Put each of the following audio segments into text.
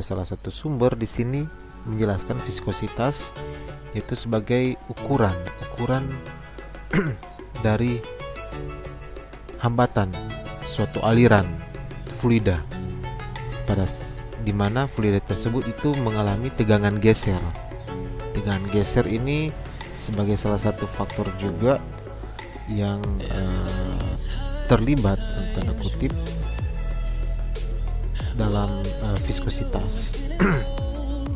salah satu sumber di sini menjelaskan viskositas yaitu sebagai ukuran dari hambatan suatu aliran fluida di mana fluida tersebut itu mengalami tegangan geser. Tegangan geser ini sebagai salah satu faktor juga yang terlibat tanda kutip dalam viskositas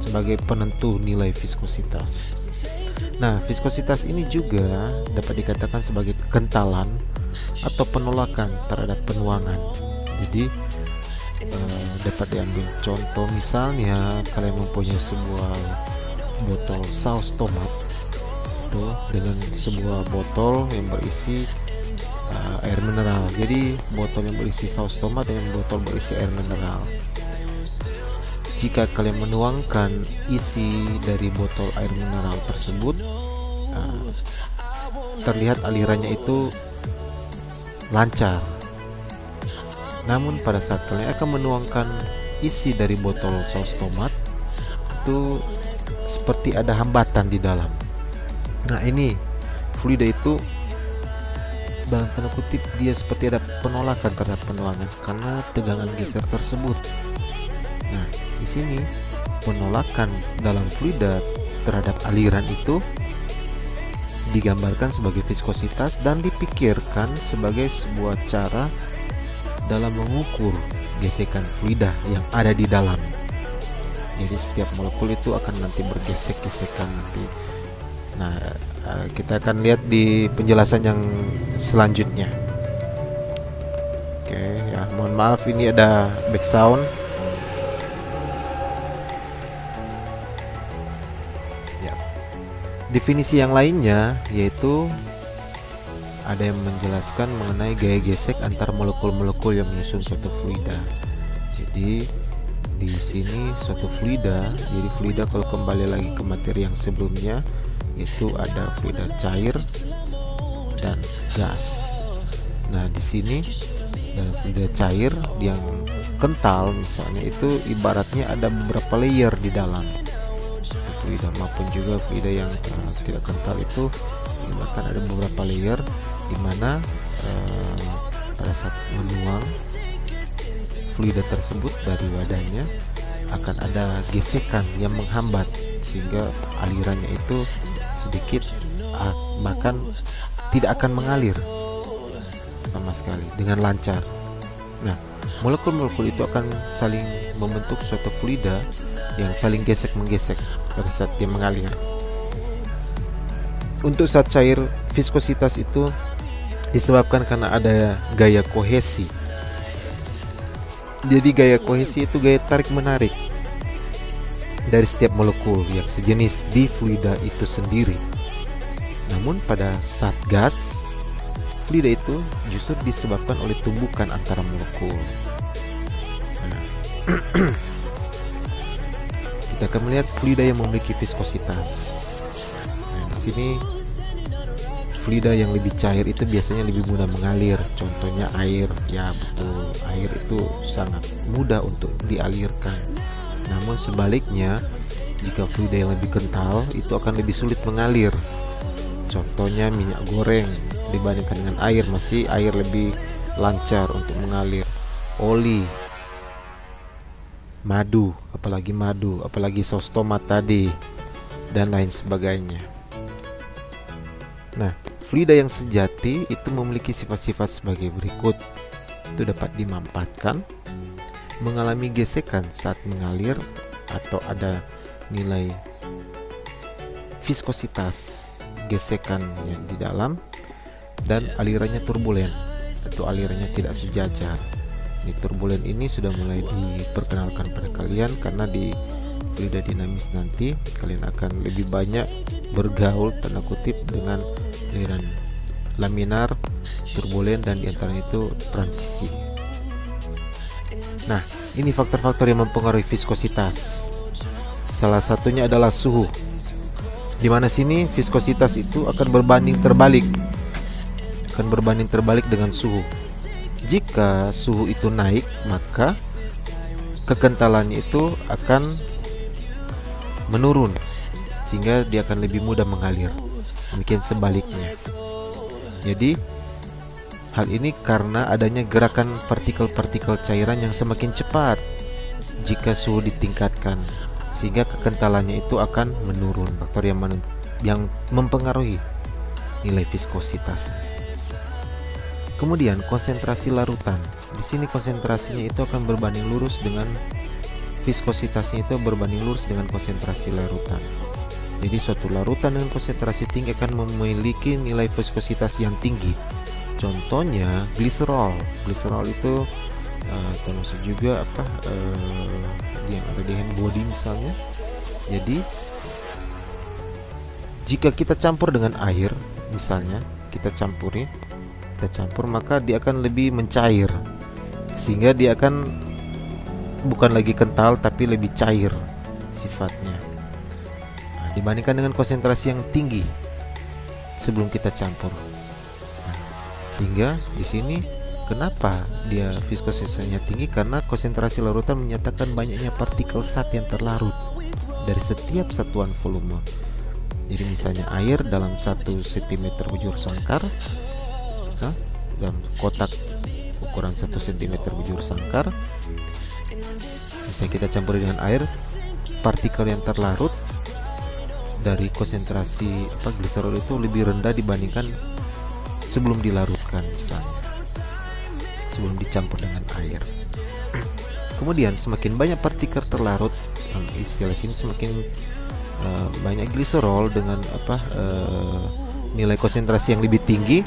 sebagai penentu nilai viskositas. Nah, viskositas ini juga dapat dikatakan sebagai kentalan atau penolakan terhadap penuangan. Jadi dapat diambil contoh, misalnya kalian mempunyai sebuah botol saus tomat tuh, dengan sebuah botol yang berisi air mineral. Jadi botol yang berisi saus tomat dengan botol berisi air mineral. Jika kalian menuangkan isi dari botol air mineral tersebut, terlihat alirannya itu lancar. Namun pada saat kalian akan menuangkan isi dari botol saus tomat, itu seperti ada hambatan di dalam. Nah, ini fluida itu dalam tanda kutip dia seperti ada penolakan terhadap penuangan karena tegangan geser tersebut. Nah, di sini penolakan dalam fluida terhadap aliran itu digambarkan sebagai viskositas dan dipikirkan sebagai sebuah cara dalam mengukur gesekan fluida yang ada di dalam. Jadi setiap molekul itu akan nanti bergesek-gesekan nanti. Nah, kita akan lihat di penjelasan yang selanjutnya. Oke, ya mohon maaf ini ada background. Ya. Definisi yang lainnya yaitu ada yang menjelaskan mengenai gaya gesek antar molekul-molekul yang menyusun suatu fluida. Jadi di sini suatu fluida, jadi fluida kalau kembali lagi ke materi yang sebelumnya itu ada fluida cair dan gas. Nah, di sini dalam fluida cair yang kental misalnya itu ibaratnya ada beberapa layer di dalam fluida, maupun juga fluida yang tidak kental itu bahkan ada beberapa layer di mana pada saat menuang fluida tersebut dari wadahnya akan ada gesekan yang menghambat sehingga alirannya itu sedikit bahkan tidak akan mengalir sama sekali dengan lancar. Nah, molekul-molekul itu akan saling membentuk suatu fluida yang saling gesek-menggesek pada saat dia mengalir. Untuk saat cair, viskositas itu disebabkan karena ada gaya kohesi. Jadi gaya kohesi itu gaya tarik-menarik dari setiap molekul yang sejenis di fluida itu sendiri. Namun pada saat gas, fluida itu justru disebabkan oleh tumbukan antara molekul. Nah, kita akan melihat fluida yang memiliki viskositas. Nah, di sini fluida yang lebih cair itu biasanya lebih mudah mengalir. Contohnya air, ya betul, air itu sangat mudah untuk dialirkan. Namun sebaliknya, jika fluida yang lebih kental itu akan lebih sulit mengalir. Contohnya minyak goreng dibandingkan dengan air, masih air lebih lancar untuk mengalir. Oli, madu, apalagi saus tomat tadi, dan lain sebagainya. Nah, fluida yang sejati itu memiliki sifat-sifat sebagai berikut. Itu dapat dimanfaatkan, mengalami gesekan saat mengalir atau ada nilai viskositas gesekan yang di dalam, dan alirannya turbulen atau alirannya tidak sejajar. Ini turbulen ini sudah mulai diperkenalkan pada kalian karena di fluida dinamis nanti kalian akan lebih banyak bergaul tanda kutip dengan aliran laminar, turbulen, dan diantaranya itu transisi. Nah, ini faktor-faktor yang mempengaruhi viskositas. Salah satunya adalah suhu. Di mana sini viskositas itu akan berbanding terbalik dengan suhu. Jika suhu itu naik, maka kekentalannya itu akan menurun sehingga dia akan lebih mudah mengalir. Demikian sebaliknya. Jadi hal ini karena adanya gerakan partikel-partikel cairan yang semakin cepat jika suhu ditingkatkan, sehingga kekentalannya itu akan menurun. Faktor yang mempengaruhi nilai viskositas. Kemudian konsentrasi larutan. Di sini konsentrasinya itu akan berbanding lurus dengan viskositasnya, itu berbanding lurus dengan konsentrasi larutan. Jadi suatu larutan dengan konsentrasi tinggi akan memiliki nilai viskositas yang tinggi. Contohnya gliserol. Gliserol itu termasuk juga yang ada di hand body misalnya. Jadi jika kita campur dengan air, misalnya kita campur, maka dia akan lebih mencair, sehingga dia akan bukan lagi kental tapi lebih cair sifatnya. Dibandingkan dengan konsentrasi yang tinggi sebelum kita campur. Sehingga di sini kenapa dia viskositasnya tinggi, karena konsentrasi larutan menyatakan banyaknya partikel zat yang terlarut dari setiap satuan volume. Jadi misalnya air dalam 1 cm bujur sangkar, dalam kotak ukuran 1 cm bujur sangkar, misalnya kita campur dengan air, partikel yang terlarut dari konsentrasi gliserol itu lebih rendah dibandingkan sebelum dilarutkan, misalnya sebelum dicampur dengan air. Kemudian semakin banyak partikel terlarut, istilah sini semakin banyak gliserol dengan nilai konsentrasi yang lebih tinggi,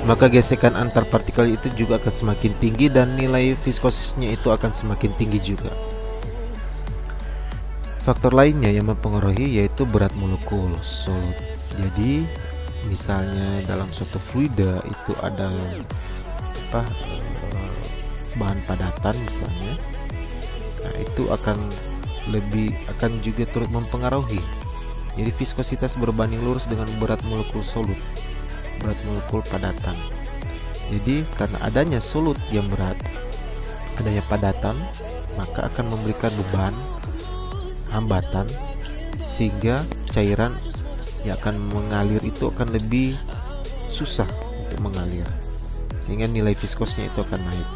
maka gesekan antar partikel itu juga akan semakin tinggi dan nilai viskosisnya itu akan semakin tinggi juga. Faktor lainnya yang mempengaruhi yaitu berat molekul solut. Jadi misalnya dalam suatu fluida itu ada bahan padatan misalnya, nah itu akan juga turut mempengaruhi. Jadi viskositas berbanding lurus dengan berat molekul solut, berat molekul padatan. Jadi karena adanya solut yang berat, adanya padatan, maka akan memberikan beban hambatan, sehingga cairan yang akan mengalir itu akan lebih susah untuk mengalir, sehingga nilai viskosnya itu akan naik.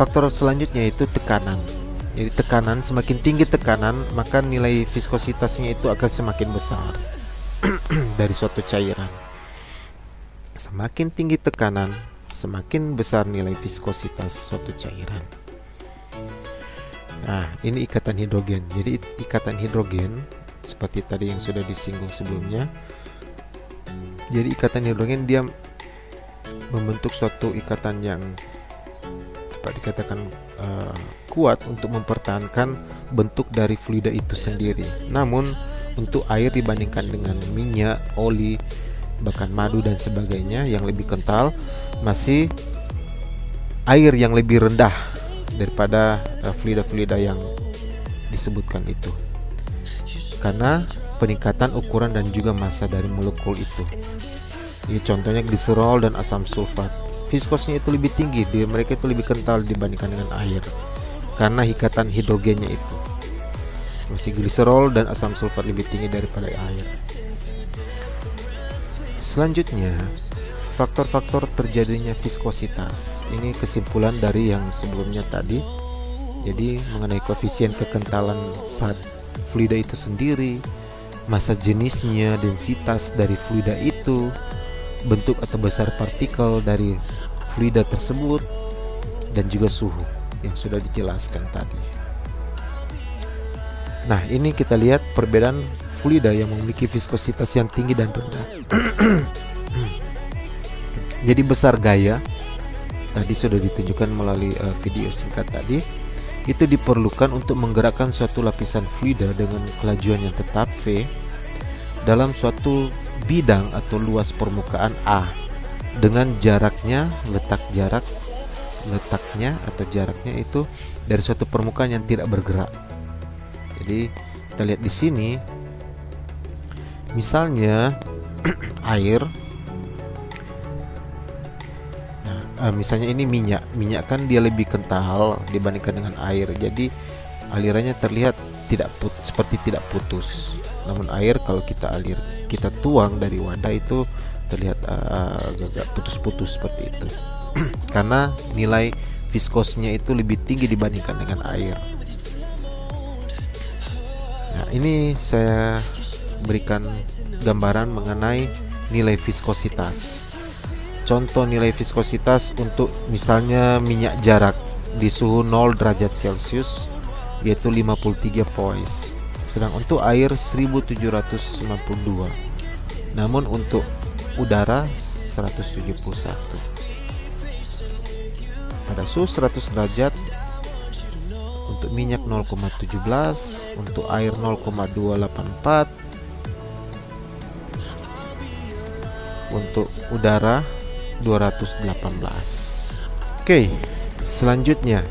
Faktor selanjutnya itu tekanan. Jadi tekanan, semakin tinggi tekanan, maka nilai viskositasnya itu akan semakin besar dari suatu cairan. Semakin tinggi tekanan, semakin besar nilai viskositas suatu cairan. Nah, ini ikatan hidrogen. Jadi ikatan hidrogen seperti tadi yang sudah disinggung sebelumnya. Jadi ikatan hidrogen dia membentuk suatu ikatan yang dikatakan kuat untuk mempertahankan bentuk dari fluida itu sendiri. Namun untuk air dibandingkan dengan minyak, oli, bahkan madu dan sebagainya yang lebih kental, masih air yang lebih rendah daripada fluida-fluida yang disebutkan itu, karena peningkatan ukuran dan juga massa dari molekul itu. Ini contohnya gliserol dan asam sulfat, viskosnya itu lebih tinggi, mereka itu lebih kental dibandingkan dengan air karena ikatan hidrogennya itu. Masih gliserol dan asam sulfat lebih tinggi daripada air. Selanjutnya, faktor-faktor terjadinya viskositas. Ini kesimpulan dari yang sebelumnya tadi. Jadi mengenai koefisien kekentalan zat fluida itu sendiri, massa jenisnya, densitas dari fluida itu, bentuk atau besar partikel dari fluida tersebut, dan juga suhu yang sudah dijelaskan tadi. Nah, ini kita lihat perbedaan fluida yang memiliki viskositas yang tinggi dan rendah. Jadi besar gaya tadi sudah ditunjukkan melalui video singkat tadi, itu diperlukan untuk menggerakkan suatu lapisan fluida dengan kelajuan yang tetap V dalam suatu bidang atau luas permukaan A dengan jaraknya letaknya itu dari suatu permukaan yang tidak bergerak. Jadi kita lihat di sini, misalnya air misalnya ini minyak kan dia lebih kental dibandingkan dengan air, jadi alirannya terlihat seperti tidak putus. Namun air kalau kita tuang dari wadah itu terlihat agak putus-putus seperti itu karena nilai viskosnya itu lebih tinggi dibandingkan dengan air. Nah, ini saya berikan gambaran mengenai nilai viskositas. Contoh nilai viskositas untuk misalnya minyak jarak di suhu 0 derajat Celcius yaitu 53 poise. Sedang untuk air 1792. Namun untuk udara 171. Pada suhu 100 derajat untuk minyak 0,17, untuk air 0,284, untuk udara 218. Oke, selanjutnya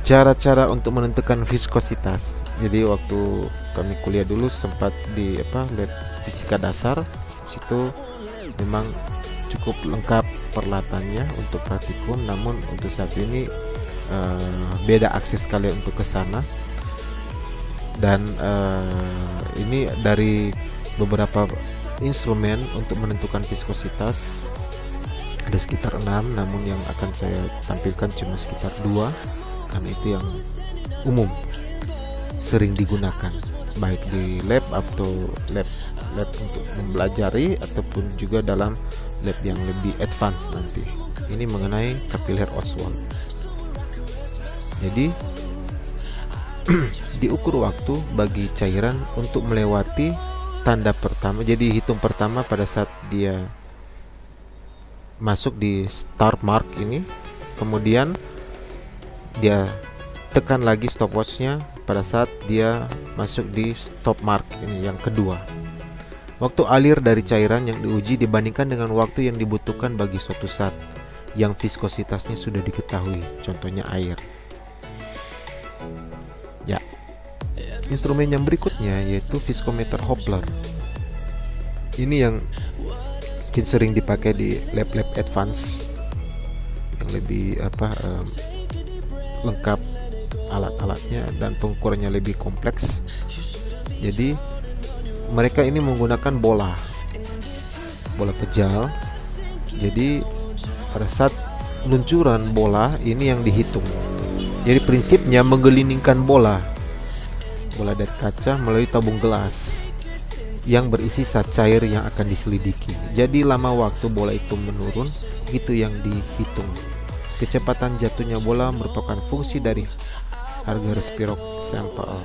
cara-cara untuk menentukan viskositas. Jadi waktu kami kuliah dulu sempat di lab fisika dasar, situ memang cukup lengkap peralatannya untuk praktikum. Namun untuk saat ini beda akses kalian untuk ke sana. Dan ini dari beberapa instrumen untuk menentukan viskositas ada sekitar 6, namun yang akan saya tampilkan cuma sekitar 2 karena itu yang umum sering digunakan baik di lab atau lab untuk mempelajari ataupun juga dalam lab yang lebih advance nanti. Ini mengenai capillary Ostwald. Jadi diukur waktu bagi cairan untuk melewati tanda pertama. Jadi hitung pertama pada saat dia masuk di start mark ini, kemudian dia tekan lagi stopwatchnya pada saat dia masuk di stop mark ini yang kedua. Waktu alir dari cairan yang diuji dibandingkan dengan waktu yang dibutuhkan bagi suatu zat yang viskositasnya sudah diketahui, contohnya air. Ya, instrumen yang berikutnya yaitu viskometer Hopler. Ini yang mungkin sering dipakai di lab-lab advance yang lebih lengkap alat-alatnya dan pengukurannya lebih kompleks. Jadi mereka ini menggunakan bola pejal. Jadi pada saat luncuran bola ini yang dihitung. Jadi prinsipnya menggelindingkan bola dari kaca melalui tabung gelas yang berisi zat cair yang akan diselidiki. Jadi lama waktu bola itu menurun, itu yang dihitung. Kecepatan jatuhnya bola merupakan fungsi dari harga respirok sampel.